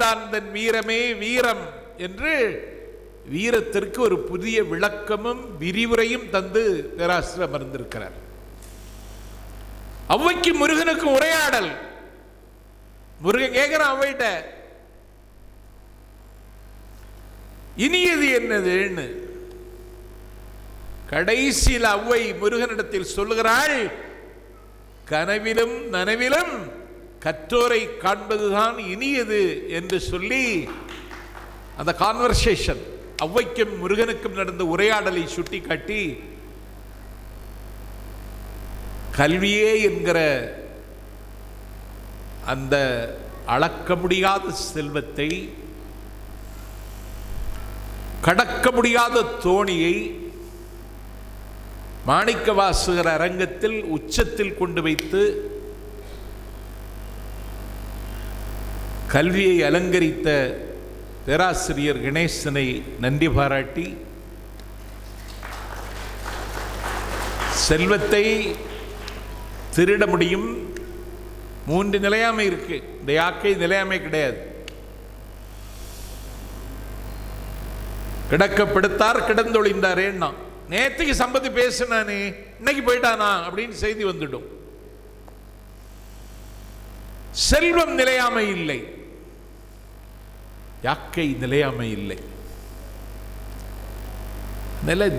அறிந்தான் தன் வீரமே வீரம் என்று வீரத்திற்கு ஒரு புதிய விளக்கமும் விரிவுரையும் தந்து பேராசிரியர் அமர்ந்திருக்கிறார். ஔவைக்கு முருகனுக்கு உரையாடல். முருகன் கேட்கிறான் ஔவைட்ட, இனியது என்னதுன்னு. கடைசியில் ஔவை முருகனிடத்தில் சொல்லுகிறாள், கனவிலும் நனவிலும் கற்றோரை காண்பதுதான் இனியது என்று சொல்லி அந்த கான்வர்சேஷன், ஔவைக்கும் முருகனுக்கும் நடந்த உரையாடலை சுட்டி காட்டி, கல்வியே என்கிற அந்த அளக்க முடியாத செல்வத்தை, கடக்க முடியாத தோணியை மாணிக்கவாசகர் அரங்கத்தில் உச்சத்தில் கொண்டு வைத்து கல்வியை அலங்கரித்த பேராசிரியர் கணேசனை நன்றி பாராட்டி, செல்வத்தை திருட முடியும், 3 நிலையாமை இருக்கு. இந்த யாக்கை நிலையாமை கிடையாது. கிடக்கப்படுத்தார் கிடந்தொழிந்தாரேன்னா, நேற்றுக்கு சம்பத்து பேசினானே இன்னைக்கு போயிட்டானா அப்படின்னு செய்தி வந்துடும். செல்வம் நிலையாமை இல்லை, யாக்கை நிலையாமை இல்லை.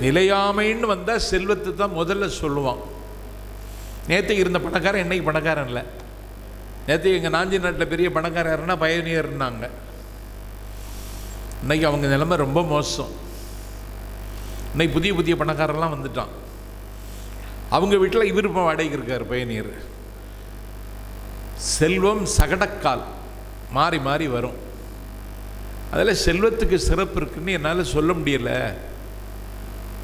நிலையாமைன்னு வந்தா செல்வத்தை தான் முதல்ல சொல்லுவான். நேற்றுக்கு இருந்த பணக்காரன் இன்னைக்கு பணக்காரன் இல்லை. நேற்றுக்கு எங்கள் நாஞ்சி நாட்டில் பெரிய பணக்காரர்னா பயணியர்னாங்க. இன்னைக்கு அவங்க நிலைமை ரொம்ப மோசம். இன்னைக்கு புதிய புதிய பணக்காரெல்லாம் வந்துட்டான். அவங்க வீட்டில் இவர் இப்போ வாடகைக்கு இருக்கார் பயணியர். செல்வம் சகடக்கால் மாறி மாறி வரும். அதில் செல்வத்துக்கு சிறப்பு இருக்குன்னு என்னால் சொல்ல முடியலை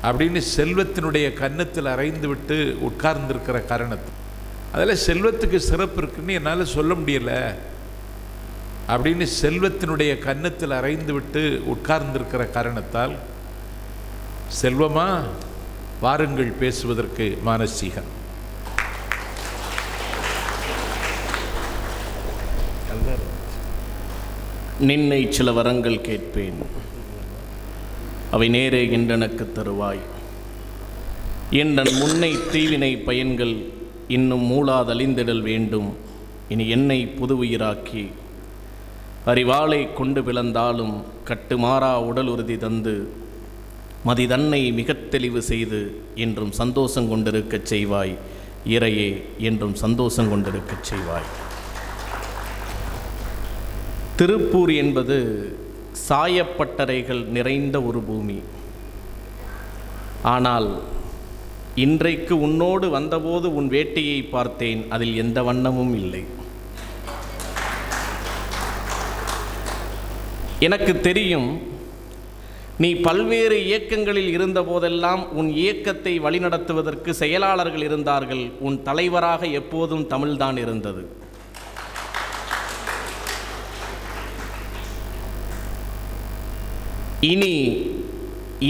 அப்படின்னு செல்வத்தினுடைய கன்னத்தில் அரைந்து விட்டு உட்கார்ந்துருக்கிற காரணத்தை, அதில் செல்வத்துக்கு சிறப்பு இருக்குன்னு என்னால் சொல்ல முடியலை அப்படின்னு செல்வத்தினுடைய கன்னத்தில் அரைந்து விட்டு உட்கார்ந்திருக்கிற காரணத்தால், செல்வமா வாருங்கள் பேசுவதற்கு மானசீகன். நின்னை சில வரங்கள் கேட்பேன், அவை நேரே என்றெனக்கு தருவாய். என் முன்னை தீவினை பயன்கள் இன்னும் மூளாதழிந்திடல் வேண்டும். இனி என்னை புது உயிராக்கி அறிவாளை கொண்டு பிளந்தாலும் கட்டுமாறா உடல் உறுதி தந்து மதி தன்னை மிக தெளிவு செய்து என்றும் சந்தோஷம் கொண்டிருக்கச் செய்வாய். இறையே என்றும் சந்தோஷம் கொண்டிருக்கச் செய்வாய். திருப்பூர் என்பது சாயப்பட்டறைகள் நிறைந்த ஒரு பூமி. ஆனால் இன்றைக்கு உன்னோடு வந்தபோது உன் வேட்டையை பார்த்தேன், அதில் எந்த வண்ணமும் இல்லை. எனக்கு தெரியும், நீ பல்வேறு இயக்கங்களில் இருந்த போதெல்லாம் உன் இயக்கத்தை வழிநடத்துவதற்கு செயலாளர்கள் இருந்தார்கள். உன் தலைவராக எப்போதும் தமிழ்தான் இருந்தது. இனி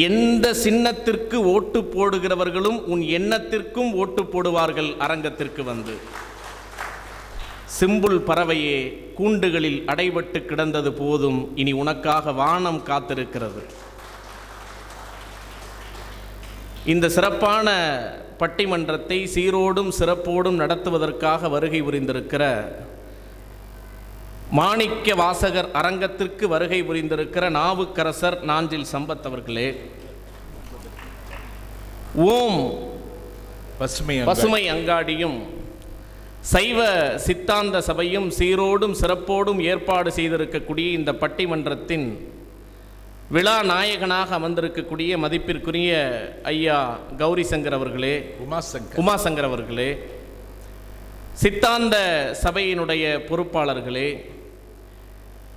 எந்த சின்னத்திற்கு ஓட்டு போடுகிறவர்களும் உன் எண்ணத்திற்கும் ஓட்டு போடுவார்கள். அரங்கத்திற்கு வந்து சிம்புல் பறவையே கூண்டுகளில் அடைபட்டு கிடந்தது போதும், இனி உனக்காக வானம் காத்திருக்கிறது. இந்த சிறப்பான பட்டிமன்றத்தை சீரோடும் சிறப்போடும் நடத்துவதற்காக வருகை புரிந்திருக்கிற மாணிக்க வாசகர் அரங்கத்திற்கு வருகை புரிந்திருக்கிற நாவுக்கரசர் நாஞ்சில் சம்பத் அவர்களே, ஓம் பசுமை அங்காடியும் சைவ சித்தாந்த சபையும் சீரோடும் சிறப்போடும் ஏற்பாடு செய்திருக்கக்கூடிய இந்த பட்டிமன்றத்தின் விழா நாயகனாக அமர்ந்திருக்கக்கூடிய மதிப்பிற்குரிய ஐயா கௌரி சங்கர் அவர்களே, உமாசங்கர் அவர்களே, சித்தாந்த சபையினுடைய பொறுப்பாளர்களே,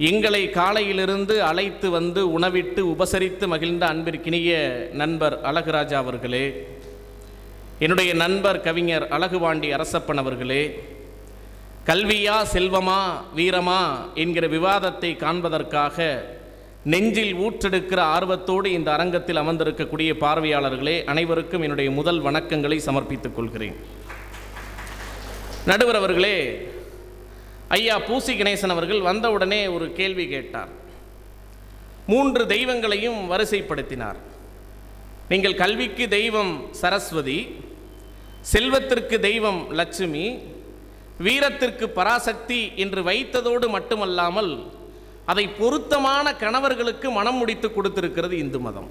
எங்களை காலையிலிருந்து அழைத்து வந்து உணவிட்டு உபசரித்து மகிழ்ந்த அன்பிற்கினிய நண்பர் அழகுராஜா அவர்களே, என்னுடைய நண்பர் கவிஞர் அழகுவாண்டி அரசப்பன் அவர்களே, கல்வியா செல்வமா வீரமா என்கிற விவாதத்தை காண்பதற்காக நெஞ்சில் ஊற்றெடுக்கிற ஆர்வத்தோடு இந்த அரங்கத்தில் அமர்ந்திருக்கக்கூடிய பார்வையாளர்களே, அனைவருக்கும் என்னுடைய முதல் வணக்கங்களை சமர்ப்பித்துக் கொள்கிறேன். நடுவர் அவர்களே, ஐயா பூசி கணேசன் அவர்கள் வந்தவுடனே ஒரு கேள்வி கேட்டார். 3 தெய்வங்களையும் வரிசைப்படுத்தினார். நீங்கள் கல்விக்கு தெய்வம் சரஸ்வதி, செல்வத்திற்கு தெய்வம் லட்சுமி, வீரத்திற்கு பராசக்தி என்று வைத்ததோடு மட்டுமல்லாமல் அதை பொருத்தமான கணவர்களுக்கு மனம் முடித்து கொடுத்திருக்கிறது இந்து மதம்.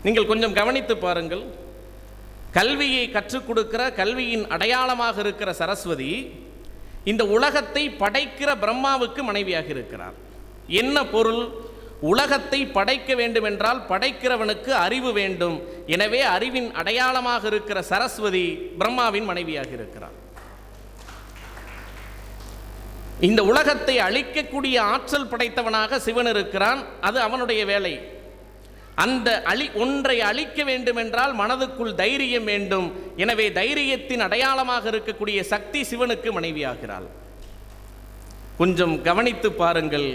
நீங்கள் கொஞ்சம் கவனித்து பாருங்கள். கல்வியை கற்றுக் கொடுக்கிற, கல்வியின் அடையாளமாக இருக்கிற சரஸ்வதி இந்த உலகத்தை படைக்கிற பிரம்மாவுக்கு மனைவியாக இருக்கிறார். என்ன பொருள்? உலகத்தை படைக்க வேண்டுமென்றால் படைக்கிறவனுக்கு அறிவு வேண்டும். எனவே அறிவின் அடையாளமாக இருக்கிற சரஸ்வதி பிரம்மாவின் மனைவியாக இருக்கிறார். இந்த உலகத்தை அழிக்கக்கூடிய ஆற்றல் படைத்தவனாக சிவன் இருக்கிறான். அது அவனுடைய வேலை. அந்த ஒன்றை அழிக்க வேண்டுமென்றால் மனதுக்குள் தைரியம் வேண்டும். எனவே தைரியத்தின் அடையாளமாக இருக்கக்கூடிய சக்தி சிவனுக்கு மனைவியாகிறாள். கொஞ்சம் கவனித்து பாருங்கள்.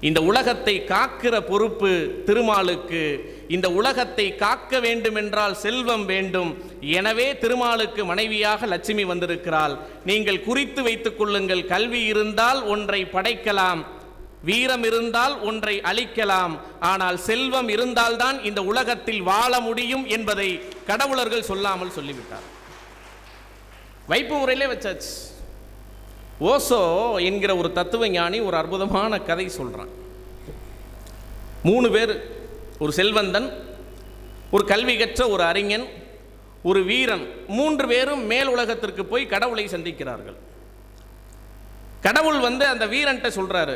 இந்த உலகத்தை காக்கிற பொறுப்பு திருமாலுக்கு. இந்த உலகத்தை காக்க வேண்டுமென்றால் செல்வம் வேண்டும். எனவே திருமாலுக்கு மனைவியாக லட்சுமி வந்திருக்கிறாள். நீங்கள் குறித்து வைத்துக் கொள்ளுங்கள். கல்வி இருந்தால் ஒன்றை படைக்கலாம், வீரம் இருந்தால் ஒன்றை அழிக்கலாம். ஆனால் செல்வம் இருந்தால்தான் இந்த உலகத்தில் வாழ முடியும் என்பதை கடவுளர்கள் சொல்லாமல் சொல்லிவிட்டார். வைப்பு முறையிலே வச்சாச்சு. ஓசோ என்கிற ஒரு தத்துவ ஞானி ஒரு அற்புதமான கதை சொல்றான். 3 பேர், ஒரு செல்வந்தன், ஒரு கல்வி கற்ற ஒரு அறிஞன், ஒரு வீரன், 3 பேரும் மேல் உலகத்திற்கு போய் கடவுளை சந்திக்கிறார்கள். கடவுள் அந்த வீரன்ட்ட சொல்றாரு,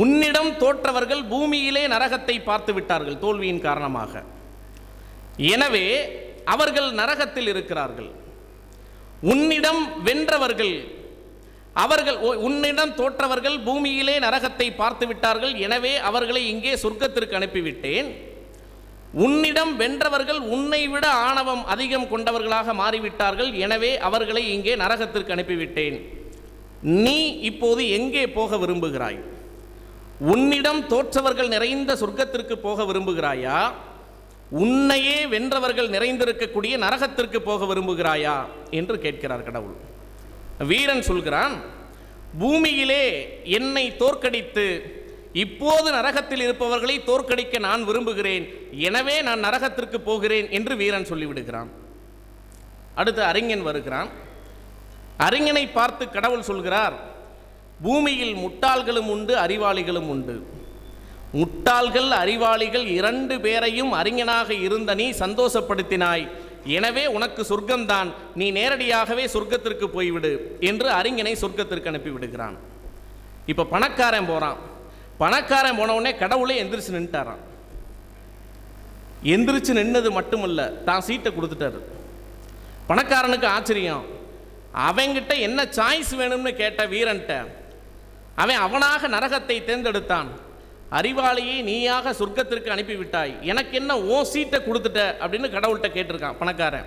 உன்னிடம் தோற்றவர்கள் பூமியிலே நரகத்தை பார்த்து விட்டார்கள் தோல்வியின் காரணமாக. எனவே அவர்கள் நரகத்தில் இருக்கிறார்கள். உன்னிடம் வென்றவர்கள், உன்னிடம் தோற்றவர்கள் பூமியிலே நரகத்தை பார்த்து விட்டார்கள். எனவே அவர்களை இங்கே சொர்க்கத்திற்கு அனுப்பிவிட்டேன். உன்னிடம் வென்றவர்கள் உன்னை விட ஆணவம் அதிகம் கொண்டவர்களாக மாறிவிட்டார்கள். எனவே அவர்களை இங்கே நரகத்திற்கு அனுப்பிவிட்டேன். நீ இப்போது எங்கே போக விரும்புகிறாய்? உன்னிடம் தோற்றவர்கள் நிறைந்த சொர்க்கத்திற்கு போக விரும்புகிறாயா? உன்னையே வென்றவர்கள் நிறைந்திருக்கக்கூடிய நரகத்திற்கு போக விரும்புகிறாயா என்று கேட்கிறார் கடவுள். வீரன் சொல்கிறான், பூமியிலே என்னை தோற்கடித்து இப்போது நரகத்தில் இருப்பவர்களை தோற்கடிக்க நான் விரும்புகிறேன். எனவே நான் நரகத்திற்கு போகிறேன் என்று வீரன் சொல்லிவிடுகிறான். அடுத்து அறிஞன் வருகிறான். அறிஞனை பார்த்து கடவுள் சொல்கிறார், பூமியில் முட்டாள்களும் உண்டு, அறிவாளிகளும் உண்டு. முட்டாள்கள் அறிவாளிகள் 2 பேரையும் அறிஞனாக இருந்த நீ சந்தோஷப்படுத்தினாய். எனவே உனக்கு சொர்க்கம்தான். நீ நேரடியாகவே சொர்க்கத்திற்கு போய்விடு என்று அறிஞனை சொர்க்கத்திற்கு அனுப்பிவிடுகிறான். இப்போ பணக்காரன் போகிறான். பணக்காரன் போனவுடனே கடவுளே எந்திரிச்சு நின்ட்டாரான். எந்திரிச்சு நின்னது மட்டுமல்ல, தான் சீட்டை கொடுத்துட்டாரு. பணக்காரனுக்கு ஆச்சரியம். அவங்கிட்ட என்ன சாய்ஸ் வேணும்னு கேட்ட வீரன்ட்ட அவன் அவனாக நரகத்தை தேர்ந்தெடுத்தான். அறிவாளியை நீயாக சொர்க்கத்திற்கு அனுப்பிவிட்டாய், எனக்கு என்ன ஓ சீட்டை கொடுத்துட்ட அப்படின்னு கடவுள்கிட்ட கேட்டிருக்கான் பணக்காரன்.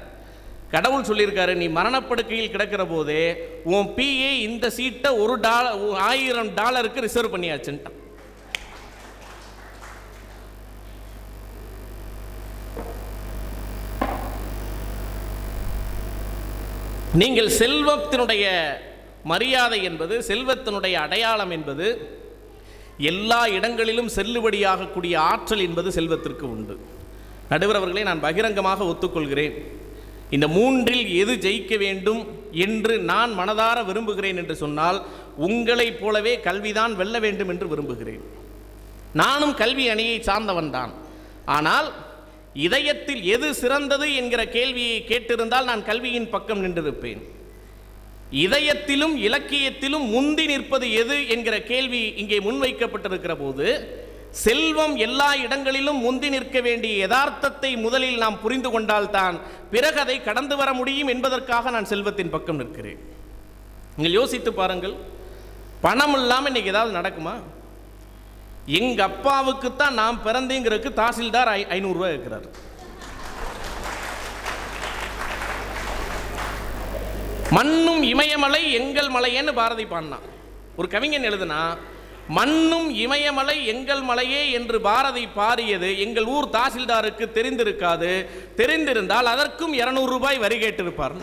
கடவுள் சொல்லியிருக்காரு, நீ மரணப்படுக்கையில் கிடக்கிற போதே உன் பிஏ இந்த சீட்டை $1000 ரிசர்வ் பண்ணியாச்சுன்ட்டான். நீங்கள் செல்வத்தினுடைய மரியாதை என்பது, செல்வத்தினுடைய அடையாளம் என்பது, எல்லா இடங்களிலும் செல்லுபடியாகக்கூடிய ஆற்றல் என்பது செல்வத்திற்கு உண்டு. நடுவர் அவர்களே, நான் பகிரங்கமாக ஒத்துக்கொள்கிறேன். இந்த 3இல் எது ஜெயிக்க வேண்டும் என்று நான் மனதார விரும்புகிறேன் என்று சொன்னால், உங்களைப் போலவே கல்விதான் வெல்ல வேண்டும் என்று விரும்புகிறேன். நானும் கல்வி அணியை சார்ந்தவன் தான். ஆனால் இதயத்தில் எது சிறந்தது என்கிற கேள்வியை கேட்டிருந்தால் நான் கல்வியின் பக்கம் நின்றிருப்பேன். இதயத்திலும் இலக்கியத்திலும் முந்தி நிற்பது எது என்கிற கேள்வி இங்கே முன்வைக்கப்பட்டிருக்கிற போது, செல்வம் எல்லா இடங்களிலும் முந்தி நிற்க வேண்டிய யதார்த்தத்தை முதலில் நாம் புரிந்து கொண்டால்தான் பிறகு அதை கடந்து வர முடியும் என்பதற்காக நான் செல்வத்தின் பக்கம் நிற்கிறேன். நீங்கள் யோசித்து பாருங்கள், பணம் இல்லாமல் இன்னைக்கு ஏதாவது நடக்குமா? எங்க அப்பாவுக்குத்தான் நாம் பிறந்தேங்கிறதுக்கு தாசில்தார் $500 இருக்கிறார். மண்ணும் இமயமலை எங்கள் மலையேன்னு பாரதி பாடினான். ஒரு கவிஞன் எழுதுனா, மண்ணும் இமயமலை எங்கள் மலையே என்று பாரதி பாடியது எங்கள் ஊர் தாசில்தாருக்கு தெரிந்திருக்காது. தெரிந்திருந்தால் அதற்கும் $200 வரி கேட்டிருப்பார்.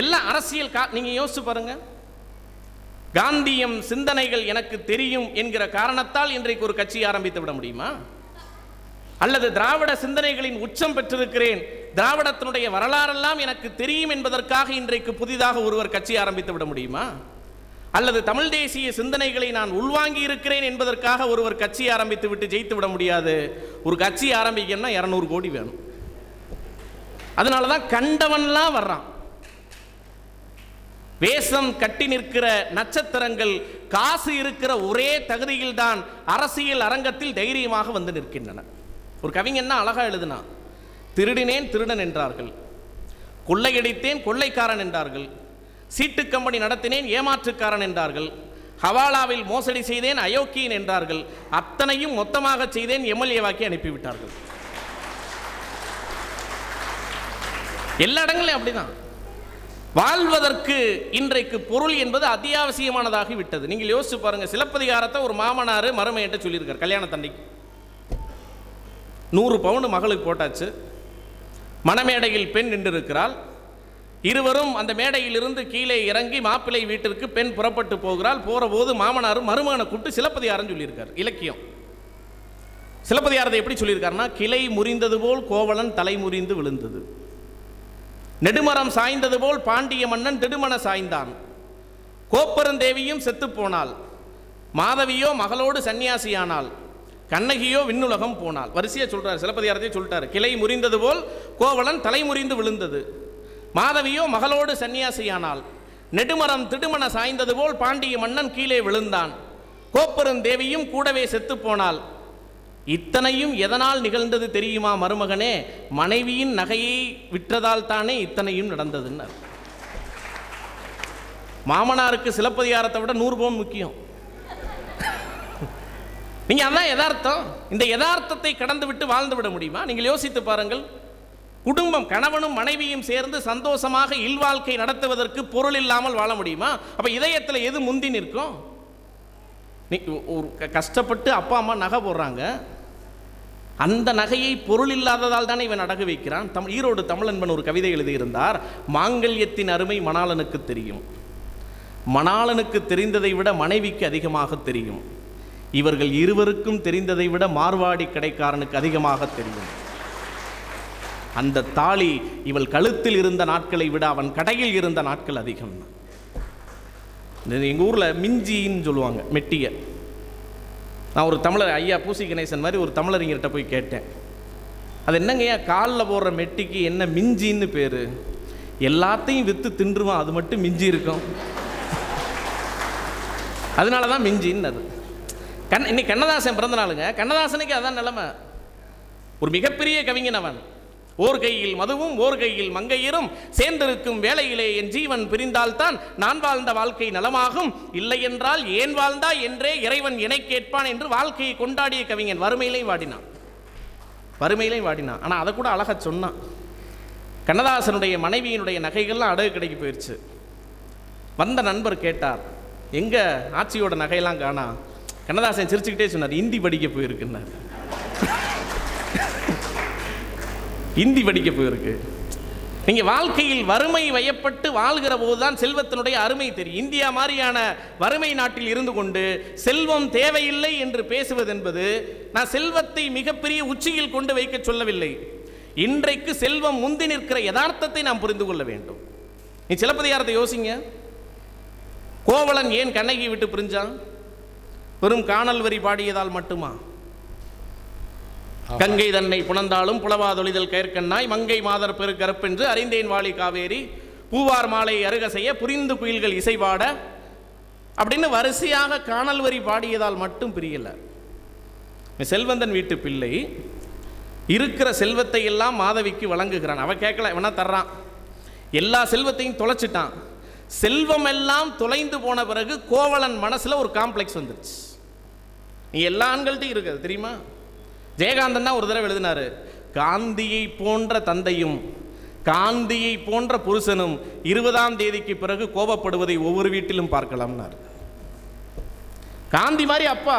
எல்லாம் அரசியல். நீங்க யோசிச்சு பாருங்க, காந்தியம் சிந்தனைகள் எனக்கு தெரியும் என்கிற காரணத்தால் இன்றைக்கு ஒரு கட்சி ஆரம்பித்து விட முடியுமா? அல்லது திராவிட சிந்தனைகளின் உச்சம் பெற்றிருக்கிறேன், திராவிடத்தினுடைய வரலாறெல்லாம் எனக்கு தெரியும் என்பதற்காக இன்றைக்கு புதிதாக ஒருவர் கட்சி ஆரம்பித்து விட முடியுமா? அல்லது தமிழ் தேசிய சிந்தனைகளை நான் உள்வாங்கி இருக்கிறேன் என்பதற்காக ஒருவர் கட்சி ஆரம்பித்து விட்டு ஜெயித்து விட முடியாது. ஒரு கட்சி ஆரம்பிக்கணும்னா 200 கோடி வேணும். அதனால தான் கண்டவன்லாம் வர்றான். வேஷம் கட்டி நிற்கிற நட்சத்திரங்கள் காசு இருக்கிற ஒரே தகுதியில் தான் அரசியல் அரங்கத்தில் தைரியமாக வந்து நிற்கின்றன. ஒரு கவிஞன் அழகா எழுதுனா, திருடினேன் திருடன் என்றார்கள், கொள்ளையடித்தேன் கொள்ளைக்காரன் என்றார்கள், சீட்டு கம்பெனி நடத்தினேன் ஏமாற்றுக்காரன் என்றார்கள், ஹவாலாவில் மோசடி செய்தேன் அயோக்கியன் என்றார்கள், அத்தனையும் மொத்தமாக செய்தேன் எம்எல்ஏவாக்கி அனுப்பிவிட்டார்கள். எல்லா இடங்களையும் அப்படிதான். வாழ்வதற்கு இன்றைக்கு பொருள் என்பது அத்தியாவசியமானதாகி விட்டது. நீங்கள் யோசிச்சு பாருங்க, சிலப்பதிகாரத்தை ஒரு மாமனார் மருமையிட்ட சொல்லியிருக்கார். கல்யாண தண்டைக்கு 100 பவுன் மகளுக்கு போட்டாச்சு. மணமேடையில் பெண் நின்று இருக்கிறாள். இருவரும் அந்த மேடையிலிருந்து கீழே இறங்கி மாப்பிள்ளை வீட்டிற்கு பெண் புறப்பட்டு போகிறாள். போற போது மாமனாரும் மருமகனை கூப்பிட்டு சிலப்பதிகாரம் சொல்லியிருக்கார். இலக்கியம் சிலப்பதிகாரத்தை எப்படி சொல்லியிருக்காருன்னா, கிளை முறிந்தது போல் கோவலன் தலை முறிந்து விழுந்தது, நெடுமரம் சாய்ந்தது போல் பாண்டிய மன்னன் திடுமண சாய்ந்தான், கோப்பெருந்தேவியும் செத்து போனாள், மாதவியோ மகளோடு சன்னியாசியானாள், கண்ணகியோ விண்ணுலகம் போனாள். வரிசையா சொல்றாரு, சிலப்பதிகாரத்தை சொல்லிட்டாரு. கிளை முறிந்தது போல் கோவலன் தலை முறிந்து விழுந்தது, மாதவியோ மகளோடு சன்னியாசியானாள், நெடுமரம் திடுமண சாய்ந்தது போல் பாண்டிய மன்னன் கீழே விழுந்தான், கோப்பெருந்தேவியும் கூடவே செத்து போனாள். இத்தனையும் எதனால் நிகழ்ந்தது தெரியுமா மருமகனே? மனைவியின் நகையை விற்றதால் தானே இத்தனையும் நடந்ததுன்னு. மாமனாருக்கு சிலப்பதிகாரத்தை விட 100 பவுன் முக்கியம். நீங்க அதான் யதார்த்தம். இந்த யதார்த்தத்தை கடந்து விட்டு வாழ்ந்து விட முடியுமா? நீங்கள் யோசித்து பாருங்கள். குடும்பம், கணவனும் மனைவியும் சேர்ந்து சந்தோஷமாக இல்வாழ்க்கை நடத்துவதற்கு பொருள் இல்லாமல் வாழ முடியுமா? அப்ப இதயத்தில் எது முந்தி நிற்கும்? ஒரு கஷ்டப்பட்டு அப்பா அம்மா நகை போடுறாங்க, அந்த நகையை பொருள் இல்லாததால் தானே இவன் அடகு வைக்கிறான். ஈரோடு தமிழன்பன் ஒரு கவிதை எழுதியிருந்தார். மாங்கல்யத்தின் அருமை மணாளனுக்கு தெரியும், மணாளனுக்கு தெரிந்ததை விட மனைவிக்கு அதிகமாக தெரியும், இவர்கள் இருவருக்கும் தெரிந்ததை விட மார்வாடி கடைக்காரனுக்கு அதிகமாக தெரியும். அந்த தாலி இவள் கழுத்தில் இருந்த நாட்களை விட அவன் கடையில் இருந்த நாட்கள் அதிகம். எங்கள் ஊரில் மிஞ்சின்னு சொல்லுவாங்க, மெட்டியை. நான் ஒரு தமிழர், ஐயா பூசி கணேசன் மாதிரி ஒரு தமிழறிஞர்கிட்ட போய் கேட்டேன், அது என்னங்கய்யா காலில் போடுற மெட்டிக்கு என்ன மிஞ்சின்னு பேர்? எல்லாத்தையும் விற்று தின்றுவான், அது மட்டும் மிஞ்சி இருக்கும், அதனால தான் மிஞ்சின்னு. அது இன்னைக்கு கண்ணதாசன் பிறந்த நாளுங்க. கண்ணதாசனுக்கு அதான் நிலைமை. ஒரு மிகப்பெரிய கவிஞன் அவன். ஓர் கையில் மதுவும் ஓர் கையில் மங்கையரும் சேர்ந்திருக்கும் வேளையிலே என் ஜீவன் பிரிந்தால்தான் நான் வாழ்ந்த வாழ்க்கை நலமாகும், இல்லை என்றால் ஏன் வாழ்ந்தா என்றே இறைவன் இணை கேட்பான் என்று வாழ்க்கையை கொண்டாடிய கவிஞன். வறுமையிலையும் வாடினான், வறுமையிலையும் வாடினான். ஆனால் அதை கூட அழகா சொன்னான். கண்ணதாசனுடைய மனைவியினுடைய நகைகள்லாம் அடகு கடைக்கு போயிடுச்சு. வந்த நண்பர் கேட்டார், எங்க ஆட்சியோட நகையெல்லாம் காணா? கண்ணதாசன் சிரிச்சுக்கிட்டே சொன்னார், இந்தி படிக்க போயிருக்குன்னார். இந்தி படிக்க போயிருக்கு. நீங்க வாழ்க்கையில் வறுமை வயப்பட்டு வாழ்கிற போதுதான் செல்வத்தினுடைய அருமை தெரியும். இந்தியா மாதிரியான வறுமை நாட்டில் இருந்து கொண்டு செல்வம் தேவையில்லை என்று பேசுவது என்பது, நான் செல்வத்தை மிகப்பெரிய உச்சியில் கொண்டு வைக்க சொல்லவில்லை. இன்றைக்கு செல்வம் முந்தி நிற்கிற யதார்த்தத்தை நாம் புரிந்து கொள்ள வேண்டும். நீ சிலப்பதிகாரத்தை யோசிங்க. கோவலன் ஏன் கண்ணகி விட்டு பிரிஞ்சான்? வெறும் காணல் வரி பாடியதால் மட்டுமா? கங்கை தன்னை புணர்ந்தாலும் புலவாதொழிதல் கயற்கண்ணாய் மங்கை மாதர் பெரு கருப்பென்று அறிந்தேன் வாழி காவேரி பூவார் மாலை அருக செய்ய புரிந்து குயில்கள் இசைபாட அப்படின்னு வரிசையாக காணல் வரி பாடியதால் மட்டும் பிரியல. செல்வந்தன் வீட்டு பிள்ளை இருக்கிற செல்வத்தை எல்லாம் மாதவிக்கு வழங்குகிறான். அவன் கேட்கல, இவனா தர்றான். எல்லா செல்வத்தையும் தொலைச்சிட்டான். செல்வம் எல்லாம் தொலைந்து போன பிறகு கோவலன் மனசுல ஒரு காம்ப்ளெக்ஸ் வந்துருச்சு. நீ எல்லா ஆண்கள்ட்டையும் இருக்குது தெரியுமா? ஜெயகாந்தன் தான் ஒரு தடவை எழுதினாரு, காந்தியை போன்ற தந்தையும் காந்தியை போன்ற புருஷனும் 20ஆம் தேதிக்கு பிறகு கோபப்படுவதை ஒவ்வொரு வீட்டிலும் பார்க்கலாம்னார். காந்தி மாதிரி அப்பா,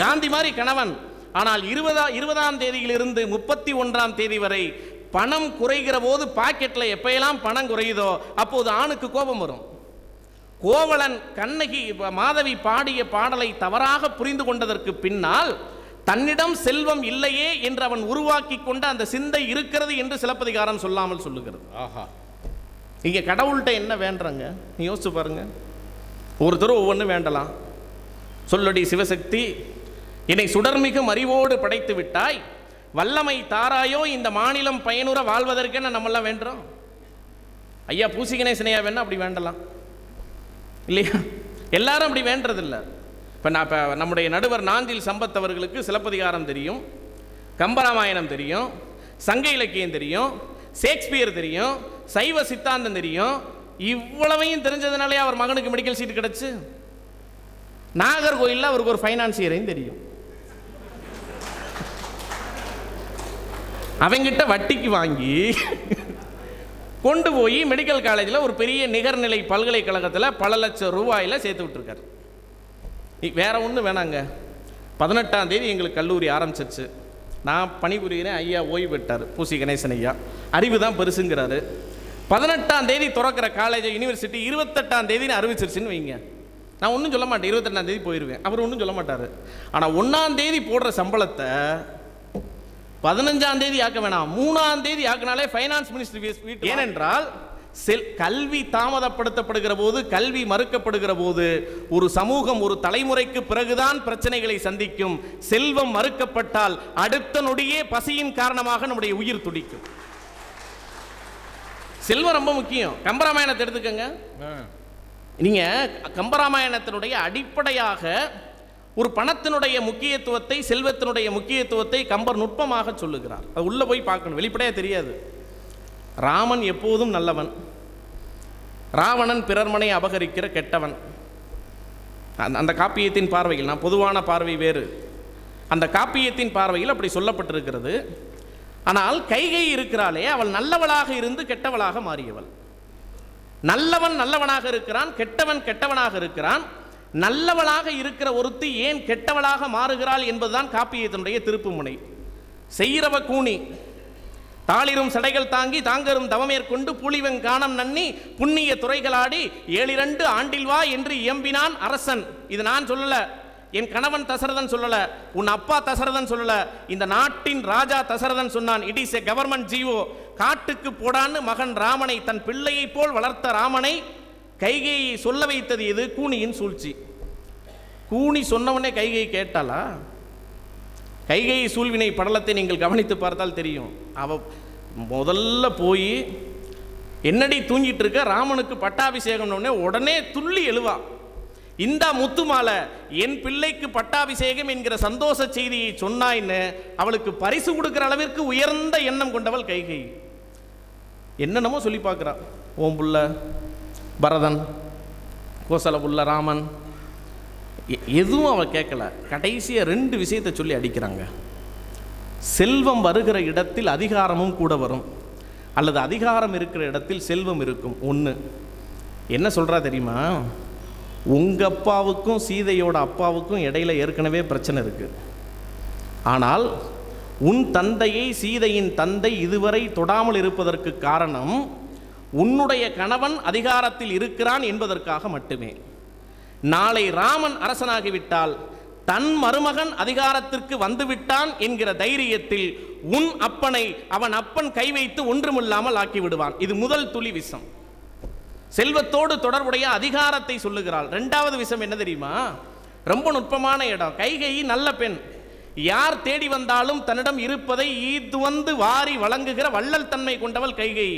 காந்தி மாதிரி கணவன். ஆனால் 20ஆம் தேதியிலிருந்து 31ஆம் தேதி வரை பணம் குறைகிற போது பாக்கெட்டில் எப்பையெல்லாம் பணம் குறையுதோ அப்போது ஆணுக்கு கோபம் வரும். கோவலன் கண்ணகி மாதவி பாடிய பாடலை தவறாக புரிந்து கொண்டதற்கு பின்னால் தன்னிடம் செல்வம் இல்லையே என்று அவன் உருவாக்கி கொண்ட அந்த சிந்தை இருக்கிறது என்று சிலப்பதிகாரம் சொல்லாமல் சொல்லுகிறது. ஆஹா, இங்கே கடவுள்கிட்ட என்ன வேண்டுறாங்க நீ யோசிச்சு பாருங்க. ஒருத்தர் ஒவ்வொன்று வேண்டலாம். சொல்லடி சிவசக்தி, என்னை சுடர்மிகும் அறிவோடு படைத்து விட்டாய், வல்லமை தாராயோ இந்த மாநிலம் பயனுற வாழ்வதற்கென நம்மெல்லாம் வேண்டுறோம். ஐயா பூசி கணேசனையா வேணா அப்படி வேண்டலாம் இல்லையா? எல்லாரும் அப்படி வேண்டதில்லை. இப்போ நம்முடைய நடுவர் நாஞ்சில் சம்பத் அவர்களுக்கு சிலப்பதிகாரம் தெரியும், கம்பராமாயணம் தெரியும், சங்க இலக்கியம் தெரியும், ஷேக்ஸ்பியர் தெரியும், சைவ சித்தாந்தம் தெரியும். இவ்வளவையும் தெரிஞ்சதுனாலே அவர் மகனுக்கு மெடிக்கல் சீட் கிடச்சி. நாகர்கோயிலில் அவருக்கு ஒரு ஃபைனான்சியரையும் தெரியும். அவங்கிட்ட வட்டிக்கு வாங்கி கொண்டு போய் மெடிக்கல் காலேஜில் ஒரு பெரிய நிகர்நிலை பல்கலைக்கழகத்தில் பல லட்சம் ரூபாயில் சேர்த்து விட்டுருக்காரு. வேற ஒன்றும் வேணாங்க. 18ஆம் தேதி எங்களுக்கு கல்லூரி ஆரம்பிச்சிருச்சு. நான் பணிபுரிகிறேன். ஐயா ஓய்வு பெற்றார், பூசி கணேசன் ஐயா. அறிவு தான் பெருசுங்கிறாரு. 18ஆம் தேதி திறக்கிற காலேஜ் யூனிவர்சிட்டி 28ஆம் தேதினு அறிவிச்சிருச்சுன்னு வைங்க. நான் ஒன்றும் சொல்ல மாட்டேன், 22ஆம் தேதி போயிடுவேன். அவர் ஒன்றும் சொல்ல மாட்டார். ஆனால் 1ஆம் தேதி போடுற சம்பளத்தை 15ஆம் தேதி ஆக்க வேணாம், 3ஆம் தேதி ஆக்கினாலே ஃபைனான்ஸ் மினிஸ்டர். ஏனென்றால் கல்வி தாமதப்படுத்தப்படுகிற போது, கல்வி மறுக்கப்படுகிற போது ஒரு சமூகம் ஒரு தலைமுறைக்கு பிறகுதான் பிரச்சனைகளை சந்திக்கும். செல்வம் மறுக்கப்பட்டால் அடுத்த நொடியே பசியின் காரணமாக நம்முடைய உயிர் துடிக்கும். செல்வம் ரொம்ப முக்கியம். கம்பராமாயணத்தை எடுத்துக்கங்க. நீங்க கம்பராமாயணத்தினுடைய அடிப்படையாக ஒரு பணத்தினுடைய முக்கியத்துவத்தை, செல்வத்தினுடைய முக்கியத்துவத்தை கம்பர் நுட்பமாக சொல்லுகிறார். அது உள்ள போய் பார்க்கணும், வெளிப்படையாக தெரியாது. ராமன் எப்போதும் நல்லவன், ராவணன் பிறர்மனை அபகரிக்கிற கெட்டவன். அந்த காப்பியத்தின் பார்வையில், நான் பொதுவான பார்வை வேறு, அந்த காப்பியத்தின் பார்வையில் அப்படி சொல்லப்பட்டிருக்கிறது. ஆனால் கைகை இருக்கிறாளே, அவள் நல்லவளாக இருந்து கெட்டவளாக மாறியவள். நல்லவன் நல்லவனாக இருக்கிறான், கெட்டவன் கெட்டவனாக இருக்கிறான். நல்லவளாக இருக்கிற ஒருத்தி ஏன் கெட்டவளாக மாறுகிறாள் என்பதுதான் காப்பியத்தினுடைய திருப்புமுனை. செய்கிறவ கூனி தாளிரும் சடைகள் தாங்கி தாங்கரும் தவமேற்கொண்டு புலிவன் காணம் நன்னி புண்ணிய துறைகளாடி 7 ஆண்டில் வா என்று இயம்பினான் அரசன். இது நான் சொல்லல, என் கணவன் தசரதன் சொல்லல, உன் அப்பா தசரதன் சொல்லல, இந்த நாட்டின் ராஜா தசரதன் சொன்னான். It is a government GO. காட்டுக்கு போடான்னு மகன் ராமனை, தன் பிள்ளையை போல் வளர்த்த ராமனை கைகையை சொல்ல வைத்தது எது? கூனியின் சூழ்ச்சி. கூனி சொன்னவனே கைகை கேட்டாளா? கைகை சூழ்வினை படலத்தை நீங்கள் கவனித்து பார்த்தால் தெரியும். அவ முதல்ல போய் என்னடி தூங்கிட்டு இருக்க, ராமனுக்கு பட்டாபிஷேகம்னு உடனே துள்ளி எழுவா. இந்த முத்துமாலை என் பிள்ளைக்கு பட்டாபிஷேகம் என்கிற சந்தோஷ செய்தியை சொன்னாயின்னு அவளுக்கு பரிசு கொடுக்கிற அளவிற்கு உயர்ந்த எண்ணம் கொண்டவள் கைகை. என்னென்னமோ சொல்லி பார்க்குறா. ஓம் புள்ள பரதன், கோசல புள்ள ராமன், எதுவும் அவள் கேட்கல. கடைசியாக 2 விஷயத்தை சொல்லி அடிக்கிறாங்க. செல்வம் வருகிற இடத்தில் அதிகாரமும் கூட வரும், அல்லது அதிகாரம் இருக்கிற இடத்தில் செல்வம் இருக்கும். ஒன்று என்ன சொல்கிறா தெரியுமா? உங்கள் அப்பாவுக்கும் சீதையோட அப்பாவுக்கும் இடையில ஏற்கனவே பிரச்சனை இருக்குது. ஆனால் உன் தந்தையை சீதையின் தந்தை இதுவரை தொடாமல் இருப்பதற்கு காரணம் உன்னுடைய கணவன் அதிகாரத்தில் இருக்கிறான் என்பதற்காக மட்டுமே. நாளை ராமன் அரசனாகிவிட்டால் தன் மருமகன் அதிகாரத்திற்கு வந்துவிட்டான் என்கிற தைரியத்தில் உன் அப்பனை அவன் அப்பன் கை வைத்து ஒன்றுமில்லாமல் ஆக்கி விடுவான். இது முதல் துளி விஷம். செல்வத்தோடு தொடர்புடைய அதிகாரத்தை சொல்லுகிறாள். 2வது விஷயம் என்ன தெரியுமா? ரொம்ப நுட்பமான இடம். கைகை நல்ல பெண். யார் தேடி வந்தாலும் தன்னிடம் இருப்பதை ஈத்து வந்து வாரி வழங்குகிற வள்ளல் தன்மை கொண்டவள் கைகை.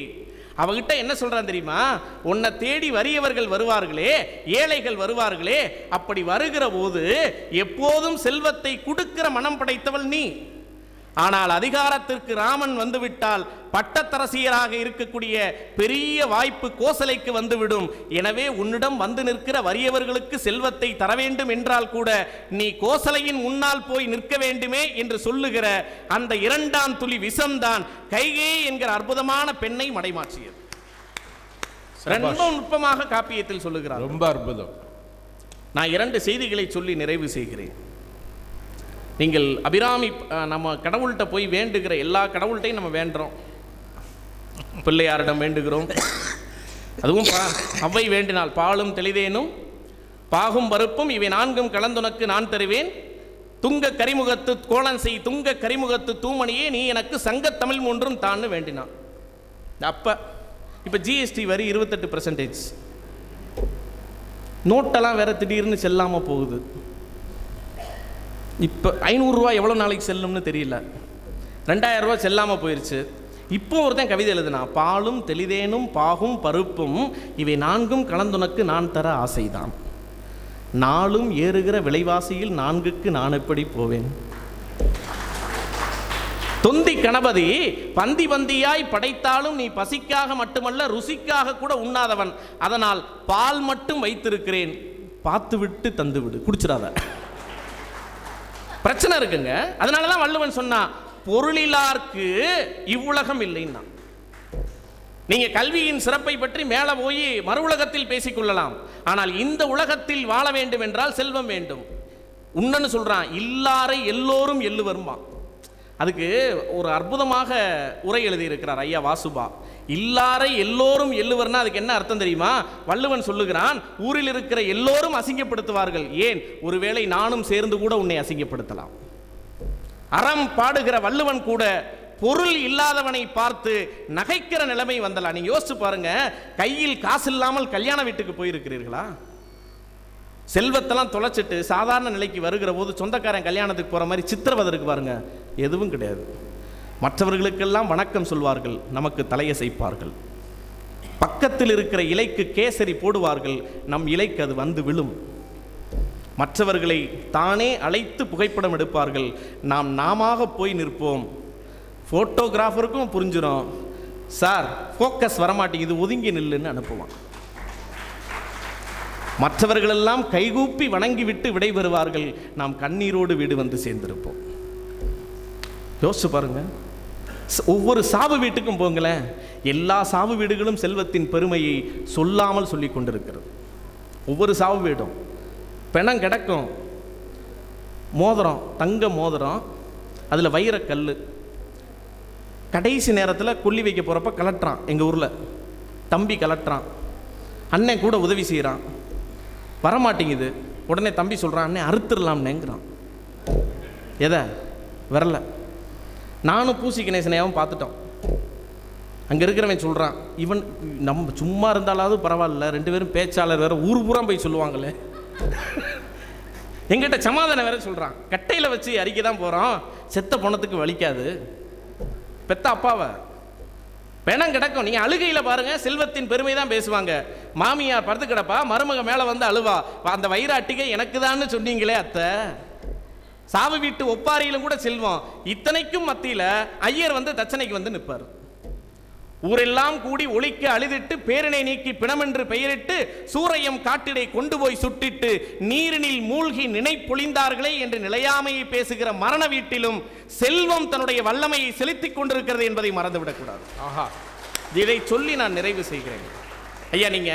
அவகிட்ட என்ன சொல்றான் தெரியுமா? உன்னை தேடி வறியவர்கள் வருவார்களே, ஏழைகள் வருவார்களே, அப்படி வருகிற போது எப்போதும் செல்வத்தை கொடுக்கிற மனம் படைத்தவள் நீ. ஆனால் அதிகாரத்திற்கு ராமன் வந்துவிட்டால் பட்டத்தரசியராக இருக்கக்கூடிய பெரிய வாய்ப்பு கோசலைக்கு வந்துவிடும். எனவே உன்னிடம் வந்து நிற்கிற வறியவர்களுக்கு செல்வத்தை தர வேண்டும் என்றால் கூட நீ கோசலையின் முன்னால் போய் நிற்க வேண்டுமே என்று சொல்லுகிற அந்த 2ஆம் துளி விஷம்தான் கைகை என்கிற அற்புதமான பெண்ணை மடைமாற்றியது. ரொம்ப நுட்பமாக காப்பியத்தில் சொல்லுகிறார். ரொம்ப அற்புதம். நான் 2 செய்திகளை சொல்லி நிறைவு செய்கிறேன். நீங்கள் அபிராமி, நம்ம கடவுள்கிட்ட போய் வேண்டுகிற எல்லா கடவுள்கிட்டையும் நம்ம வேண்டுறோம். பிள்ளையாரிடம் வேண்டுகிறோம், அதுவும் அவ்வை வேண்டினால் பாலும் தெளிதேனும் பாகும் பருப்பும் இவை 4ம் கலந்துனக்கு நான் தருவேன். துங்க கரிமுகத்து கோலன் செய் துங்க கரிமுகத்து தூமணியே நீ எனக்கு சங்கத்தமிழ் 3ம் தான்னு வேண்டினான். அப்போ இப்போ ஜிஎஸ்டி வரி 28%. நோட்டெல்லாம் வேற திடீர்னு செல்லாமல் போகுது. இப்போ 500 ரூபா எவ்வளோ நாளைக்கு செல்லும்னு தெரியல. 2000 ரூபா செல்லாமல் போயிடுச்சு. இப்போ ஒருத்தன் கவிதை எழுதுனா, பாலும் தெளிதேனும் பாகும் பருப்பும் இவை 4ம் கலந்துனக்கு நான் தர ஆசைதான். நாளும் ஏறுகிற விலைவாசியில் 4க்கு நான் எப்படி போவேன். தொந்தி கணபதி பந்தி பந்தியாய் படைத்தாலும் நீ பசிக்காக மட்டுமல்ல ருசிக்காக கூட உண்ணாதவன். அதனால் பால் மட்டும் வைத்திருக்கிறேன், பார்த்து விட்டு தந்து விடு, குடிச்சிடாத. பிரச்சனை இருக்குங்க. அதனாலதான் வள்ளுவன் சொன்னா பொருளிலார்க்கு இவ்வுலகம் இல்லைன்னா. நீங்க கல்வியின் சிறப்பை பற்றி மேல போய் மறு உலகத்தில் பேசிக்கொள்ளலாம். ஆனால் இந்த உலகத்தில் வாழ வேண்டும் என்றால் செல்வம் வேண்டும். உன்னன்னு சொல்றான், இல்லாரை எல்லோரும் எள்ளு வருமா. அதுக்கு ஒரு அற்புதமாக உரை எழுதியிருக்கிறார் ஐயா வாசுபா. இல்லாரை எல்லோரும் எள்ளுவர்னா அதுக்கு என்ன அர்த்தம் தெரியுமா? வள்ளுவன் சொல்லுகிறான், ஊரில் இருக்கிற எல்லோரும் அசிங்கப்படுத்துவார்கள், ஏன் ஒருவேளை நானும் சேர்ந்து கூட உன்னை அசிங்கப்படுத்தலாம். அறம் பாடுகிற வள்ளுவன் கூட பொருள் இல்லாதவனை பார்த்து நகைக்கிற நிலைமை வந்தலாம். நீங்க யோசிச்சு பாருங்க, கையில் காசு இல்லாமல் கல்யாண வீட்டுக்கு போயிருக்கிறீர்களா? செல்வத்தெல்லாம் தொலைச்சிட்டு சாதாரண நிலைக்கு வருகிற போது சொந்தக்காரன் கல்யாணத்துக்கு போற மாதிரி சித்திரவதை இருக்கு பாருங்க. எதுவும் கிடையாது. மற்றவர்களுக்கெல்லாம் வணக்கம் சொல்வார்கள், நமக்கு தலையசைப்பார்கள். பக்கத்தில் இருக்கிற இலைக்கு கேசரி போடுவார்கள், நம் இலைக்கு அது வந்து விழும். மற்றவர்களை தானே அழைத்து புகைப்படம் எடுப்பார்கள், நாம் நாமாக போய் நிற்போம். ஃபோட்டோகிராஃபருக்கும் புரிஞ்சிடும், சார் ஃபோக்கஸ் வரமாட்டேங்குது, ஒதுங்கி நில்லுன்னு அனுப்புவான். மற்றவர்களெல்லாம் கைகூப்பி வணங்கிவிட்டு விடைபெறுவார்கள், நாம் கண்ணீரோடு வீடு வந்து சேர்ந்திருப்போம். யோசிச்சு பாருங்க. ஒவ்வொரு சாவு வீட்டுக்கும் போங்களேன், எல்லா சாவு வீடுகளும் செல்வத்தின் பெருமையை சொல்லாமல் சொல்லி கொண்டிருக்கிறது. ஒவ்வொரு சாவு வீடும் பிணம் கிடக்கும், மோதிரம், தங்க மோதிரம், அதில் வைரக்கல். கடைசி நேரத்தில் கொல்லி வைக்க போகிறப்ப கலட்டுறான். எங்கள் ஊரில் தம்பி கலட்டுறான், அண்ணன் கூட உதவி செய்கிறான், வரமாட்டேங்குது. உடனே தம்பி சொல்கிறான், அண்ணன் அறுத்துடலாம்னேங்கிறான். எதை? விரல. நானும் பூசி கணேசனையாவும் பார்த்துட்டோம். அங்கே இருக்கிறவன் சொல்கிறான், இவன் நம்ம சும்மா இருந்தாலாவது பரவாயில்ல, 2 பேரும் பேச்சாளர் வேறு, ஊர் பூரா போய் சொல்லுவாங்களே. எங்கிட்ட சமாதானம் வேற சொல்கிறான், கட்டையில் வச்சு அரிக்க தான் போகிறோம், செத்த பொணத்துக்கு வலிக்காது. பெத்த அப்பாவை பிணம் கிடக்கும். நீங்கள் அழுகையில் பாருங்கள், செல்வத்தின் பெருமை தான் பேசுவாங்க. மாமியார் படுத்து கிடப்பா, மருமக மேலே வந்து அழுவா, அந்த வயிறு அட்டிகை எனக்கு தான்னு சொன்னீங்களே அத்தை. சாவு வீட்டு ஒப்பாரியிலும் கூட செல்வம். இத்தனைக்கும் மத்தியில் ஐயர் வந்து தச்சனைக்கு வந்து நிற்பார். ஊரெல்லாம் கூடி ஒளிக்க அழுதிட்டு பேரினை நீக்கி பிணமென்று பெயரிட்டு சூரையம் காட்டிடை கொண்டு போய் சுட்டிட்டு நீரினில் மூழ்கி நினைப்பொழிந்தார்களே என்று நிலையாமையை பேசுகிற மரண வீட்டிலும் செல்வம் தன்னுடைய வல்லமையை செலுத்திக் கொண்டிருக்கிறது என்பதை மறந்துவிடக்கூடாது. ஆஹா, இதை சொல்லி நான் நிறைவு செய்கிறேன். ஐயா, நீங்க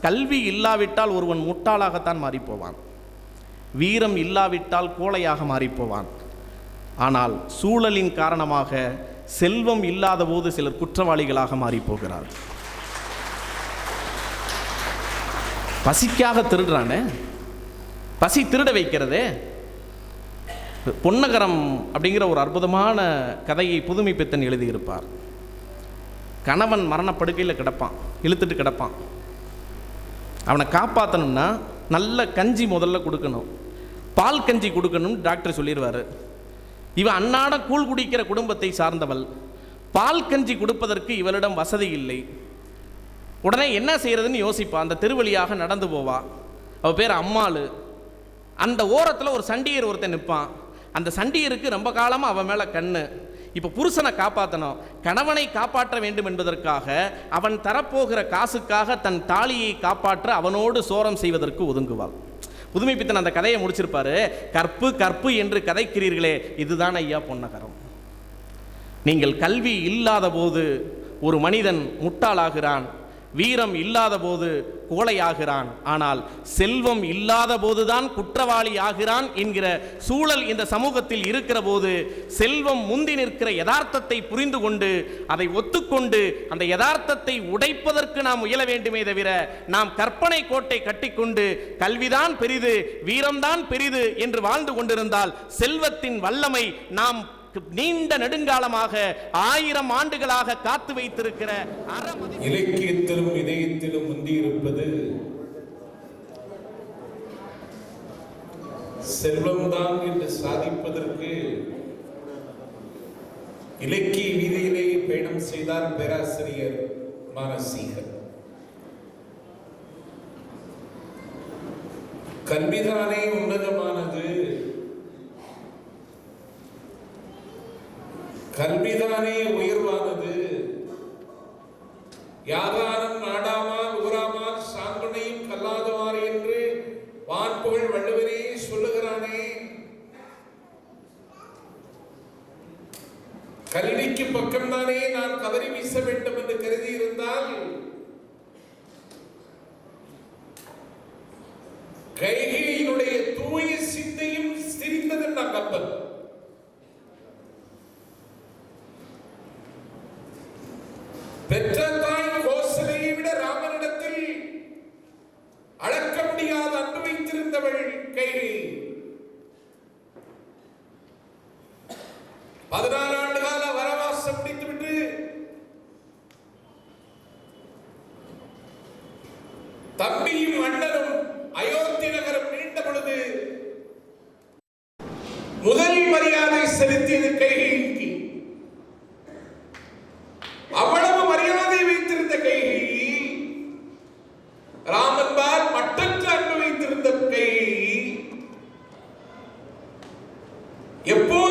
கல்வி இல்லாவிட்டால் ஒருவன் முட்டாளாகத்தான் மாறிப்போவான், வீரம் இல்லாவிட்டால் கோழையாக மாறிப்போவான். ஆனால் சூழலின் காரணமாக செல்வம் இல்லாத போது சிலர் குற்றவாளிகளாக மாறி போகிறார். பசிக்காக திருடுறானே, பசி திருட வைக்கிறதே. பொன்னகரம் அப்படிங்கிற ஒரு அற்புதமான கதையை புதுமை பித்தன் எழுதியிருப்பார். கணவன் மரணப்படுக்கையில் கிடப்பான், இழுத்துட்டு கிடப்பான். அவனை காப்பாற்றணும்னா நல்ல கஞ்சி முதல்ல கொடுக்கணும், பால் கஞ்சி கொடுக்கணும்னு டாக்டர் சொல்லிடுவார். இவன் அன்னாட கூழ் குடிக்கிற குடும்பத்தை சார்ந்தவள், பால் கஞ்சி கொடுப்பதற்கு இவளிடம் வசதி இல்லை. உடனே என்ன செய்யறதுன்னு யோசிப்பா. அந்த தெருவழியாக நடந்து போவா. அவள் பேர் அம்மாளு. அந்த ஓரத்தில் ஒரு சண்டியர் ஒருத்தன் நிற்பான். அந்த சண்டியருக்கு ரொம்ப காலமாக அவன் மேலே கண்ணு. இப்போ புருஷனை காப்பாற்றணும், கணவனை காப்பாற்ற வேண்டும் என்பதற்காக அவன் தரப்போகிற காசுக்காக தன் தாலியை காப்பாற்ற அவனோடு சோரம் செய்வதற்கு ஒதுங்குவாள். புதுமை பித்தன் அந்த கதையை முடிச்சிருப்பாரு. கற்பு கற்பு என்று கதைக்கிறீர்களே, இதுதான் ஐயா பொன்னகரம். நீங்கள் கல்வி இல்லாத போது ஒரு மனிதன் முட்டாளாகிறான். வீரம் இல்லாத போது கோழையாகிறான், ஆனால் செல்வம் இல்லாத போதுதான் குற்றவாளி ஆகிறான் என்கிற சூழல் இந்த சமூகத்தில் இருக்கிற போது செல்வம் முந்தி நிற்கிற யதார்த்தத்தை புரிந்து கொண்டு அதை ஒத்துக்கொண்டு அந்த யதார்த்தத்தை உடைப்பதற்கு நாம் முயல வேண்டுமே தவிர நாம் கற்பனை கோட்டை கட்டிக்கொண்டு கல்விதான் பெரிது, வீரம்தான் பெரிது என்று வாழ்ந்து கொண்டிருந்தால் செல்வத்தின் வல்லமை நாம் நீண்ட நெடுங்காலமாக 1000 ஆண்டுகளாக காத்து வைத்திருக்கிற இலக்கியத்திலும் இதயத்திலும் முந்தியிருப்பது செல்வம்தான் என்று சாதிப்பதற்கு இலக்கிய வீதியிலே பயணம் செய்தார் பேராசிரியர் மானசீகர். கல்விதானே உன்னதமானது, கல்விதானே உயர்வானது, யாதாரம் நாடாமால் ஊராமால் சாங்குனையும் கல்லாதவாறு என்று வான்புகழ் வள்ளுவரே சொல்லுகிறானே. கல்விக்கு பக்கம்தானே நான் கவரி வீச வேண்டும் என்று கருதி இருந்தால் கைகையினுடைய தூய சிந்தையும் சிரித்தது நான் கப்பல். பெற்ற தாய் கோசலையை விட ராமனிடத்தில் அளக்க முடியாத அன்பு வைத்திருந்தவள் கைகை. 14 ஆண்டு கால வனவாசம் முடித்துவிட்டு தம்பியும் அண்ணனும் அயோத்தி நகரம் மீண்ட பொழுது முதல் மரியாதை செலுத்தியது கைகைக்கு. அவ்வளவு மரியாதை வைத்திருந்த கைகை, ராமன்பால் மட்டற்ற அன்பு வைத்திருந்த கைகை எப்போ